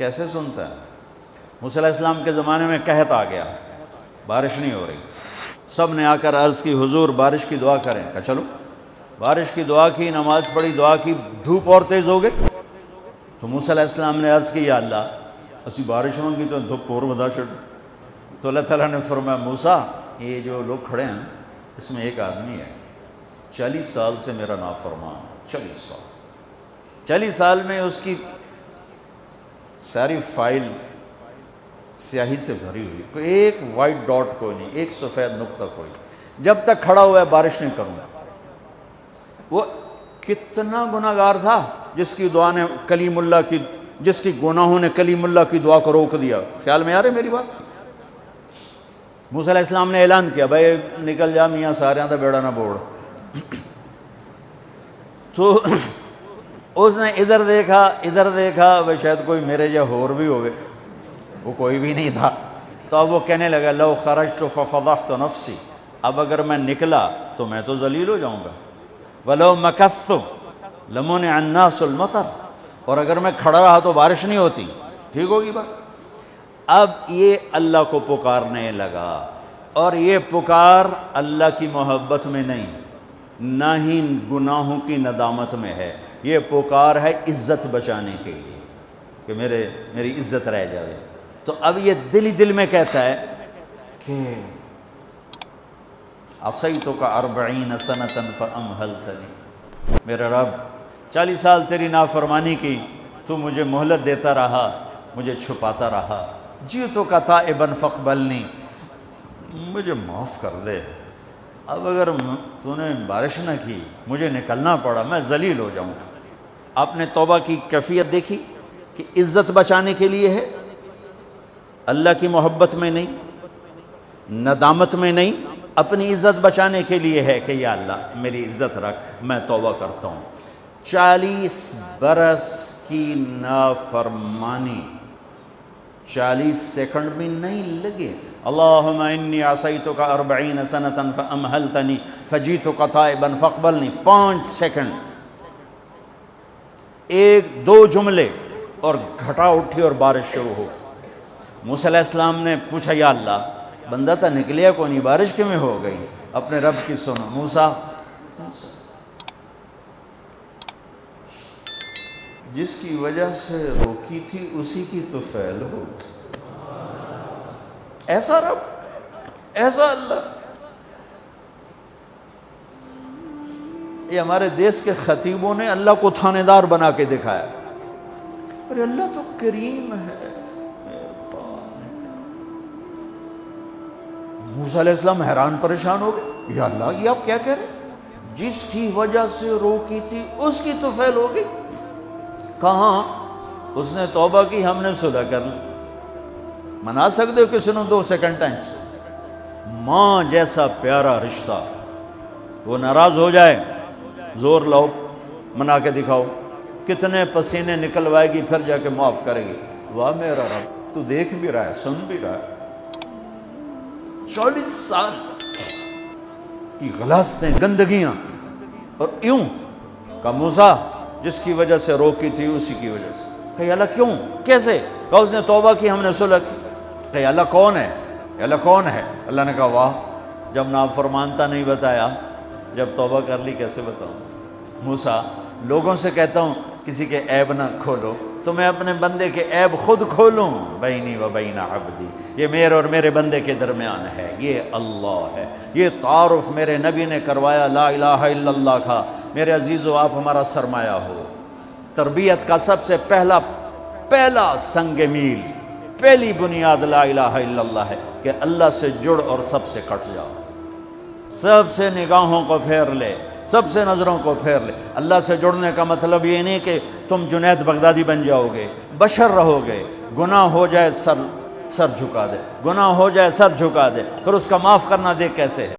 کیسے سنتا ہے؟ موسیٰ علیہ السلام کے زمانے میں قحط آ گیا، بارش نہیں ہو رہی، سب نے آ کر عرض کی حضور بارش کی دعا کریں، کہا چلو بارش کی دعا کی، نماز پڑھی، دعا کی، دھوپ اور تیز ہو گئی تو موسیٰ علیہ السلام نے عرض کی یا اللہ اسی بارش ہوں گی تو دھوپ اور ودا چھڑ، تو اللہ تعالیٰ نے فرمایا موسیٰ یہ جو لوگ کھڑے ہیں اس میں ایک آدمی ہے 40 سال سے میرا نافرمان، 40 سال میں اس کی ساری فائل سیاہی سے بھری ہوئی، کوئی ایک وائٹ ڈاٹ کوئی نہیں، ایک سفید نقطہ کوئی، جب تک کھڑا ہوا ہے بارش نہیں کروں گا۔ وہ کتنا گناہ گار تھا جس کی دعا نے کلیم اللہ کی، جس کی گناہوں نے کلیم اللہ کی دعا کو روک دیا۔ خیال میں آ رہے میری بات؟ موسیٰ علیہ السلام نے اعلان کیا بھائی نکل جا میاں سارے دا بیڑا نہ بوڑ۔ تو اس نے ادھر دیکھا وہ شاید کوئی میرے جا ہور بھی ہوئے، وہ کوئی بھی نہیں تھا، تو اب وہ کہنے لگا لو خرجت ففضحت نفسی، اب اگر میں نکلا تو میں تو ذلیل ہو جاؤں گا، ولو مکثت لمنع الناس المطر، اور اگر میں کھڑا رہا تو بارش نہیں ہوتی، ٹھیک ہوگی بات۔ اب یہ اللہ کو پکارنے لگا، اور یہ پکار اللہ کی محبت میں نہیں، نہ ہی گناہوں کی ندامت میں ہے، یہ پکار ہے عزت بچانے کے لیے کہ میری عزت رہ جائے۔ تو اب یہ دل ہی دل میں کہتا ہے کہ عصیتک 40 سنۃ فامہلتنی، میرا رب 40 سال تیری نافرمانی کی، تو مجھے مہلت دیتا رہا، مجھے چھپاتا رہا، جئتک تائبا فاقبلنی، مجھے معاف کر دے، اب اگر تو نے بارش نہ کی مجھے نکلنا پڑا میں ذلیل ہو جاؤں۔ آپ نے توبہ کی کیفیت دیکھی کہ عزت بچانے کے لیے ہے، اللہ کی محبت میں نہیں، ندامت میں نہیں، اپنی عزت بچانے کے لیے ہے کہ یا اللہ میری عزت رکھ، میں توبہ کرتا ہوں۔ 40 برس کی نافرمانی 40 سیکنڈ بھی نہیں لگے۔ اللہم انی عصیتک 40 سنۃ فامہلتنی فجئتک تائبا فاقبلنی، 5 سیکنڈ، 1-2 جملے اور گھٹا اٹھی اور بارش شروع ہو۔ موسیٰ علیہ السلام نے پوچھا یا اللہ بندہ تھا نکلیا کو نہیں، بارش کیوں ہو گئی؟ اپنے رب کی سنو، موسیٰ جس کی وجہ سے روکی تھی اسی کی تو فعل ہو، ایسا رب، ایسا اللہ۔ یہ ہمارے دیس کے خطیبوں نے اللہ کو تھانے دار بنا کے دکھایا، ارے اللہ تو کریم ہے۔ موسیٰ علیہ السلام حیران پریشان ہو گئے، یا اللہ یہ آپ کیا کہہ رہے ہیں؟ جس کی وجہ سے روکی تھی اس کی تو فعل ہو گئی۔ کہاں؟ اس نے توبہ کی، ہم نے صلح کر لی۔ منا سکتے ہو کسی نے 2 سیکنڈ ٹائم سے؟ ماں جیسا پیارا رشتہ، وہ ناراض ہو جائے زور لاؤ منا کے دکھاؤ، کتنے پسینے نکلوائے گی پھر جا کے معاف کرے گی۔ واہ میرا رب تو دیکھ بھی رہا ہے، سن بھی رہا ہے، 40 سال کی غلاظتیں، گندگیاں، اور یوں کہ موسیٰ جس کی وجہ سے روکی تھی اسی کی وجہ سے۔ کہ اللہ کیوں، کیسے؟ کہ اس نے توبہ کی، ہم نے صلح کی۔ کہ اللہ کون ہے؟ اللہ کون ہے؟ اللہ نے کہا واہ، جب نافرمانتا نہیں بتایا، جب توبہ کر لی کیسے بتاؤں؟ موسیٰ لوگوں سے کہتا ہوں کسی کے عیب نہ کھولو، تو میں اپنے بندے کے عیب خود کھولوں؟ بینی و بین عبدی، یہ میرے اور میرے بندے کے درمیان ہے، یہ اللہ ہے۔ یہ تعارف میرے نبی نے کروایا لا الہ الا اللہ کا۔ میرے عزیزو آپ ہمارا سرمایہ ہو، تربیت کا سب سے پہلا سنگ میل، پہلی بنیاد لا الہ الا اللہ ہے کہ اللہ سے جڑ اور سب سے کٹ جاؤ، سب سے نگاہوں کو پھیر لے، سب سے نظروں کو پھیر لے۔ اللہ سے جڑنے کا مطلب یہ نہیں کہ تم جنید بغدادی بن جاؤ گے، بشر رہو گے، گناہ ہو جائے سر جھکا دے، گناہ ہو جائے سر جھکا دے، پھر اس کا معاف کرنا دیکھ کیسے ہے۔